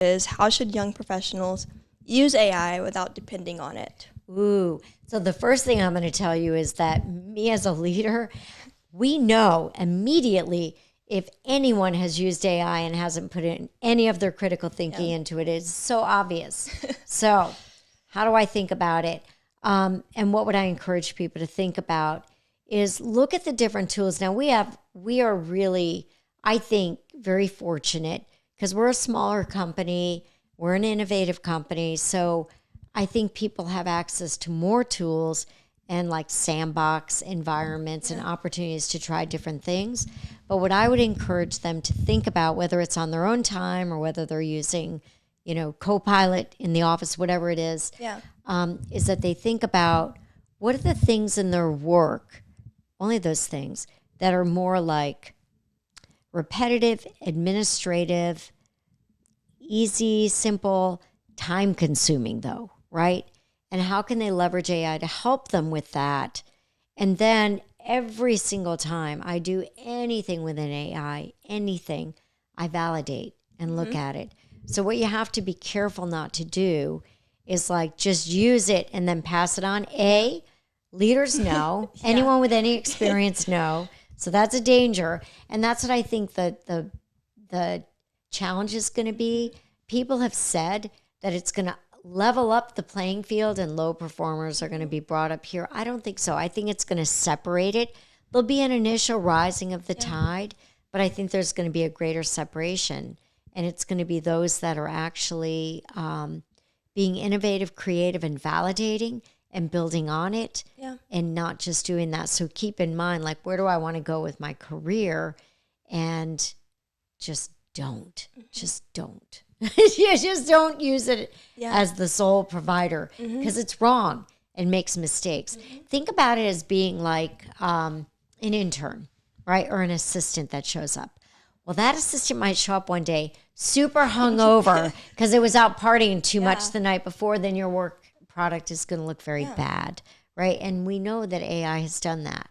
is how should young professionals use AI without depending on it? Ooh. So the first thing I'm going to tell you is that me as a leader, we know immediately if anyone has used AI and hasn't put in any of their critical thinking into it. It's so obvious. So how do I think about it? And what would I encourage people to think about is look at the different tools. Now we are really, I think, very fortunate because we're a smaller company. We're an innovative company. So I think people have access to more tools and like sandbox environments and opportunities to try different things. But what I would encourage them to think about, whether it's on their own time or whether they're using, Copilot in the office, whatever it is that they think about what are the things in their work, only those things that are more like repetitive, administrative, easy, simple, time consuming though, right? And how can they leverage AI to help them with that? And then every single time I do anything with an AI, anything, I validate and look at it. So what you have to be careful not to do is like just use it and then pass it on. Leaders know, anyone with any experience know. So that's a danger. And that's what I think that the challenge is going to be. People have said that it's going to level up the playing field and low performers are going to be brought up here. I don't think so. I think it's going to separate it. There'll be an initial rising of the tide, but I think there's going to be a greater separation. And it's going to be those that are actually being innovative, creative, and validating and building on it and not just doing that. So keep in mind, like, where do I want to go with my career? And just don't. Just don't. You just don't use it as the sole provider because it's wrong and makes mistakes. Think about it as being like an intern, right? Or an assistant that shows up. Well, that assistant might show up one day super hungover because it was out partying too much the night before. Then your work product is going to look very bad, right? And we know that AI has done that.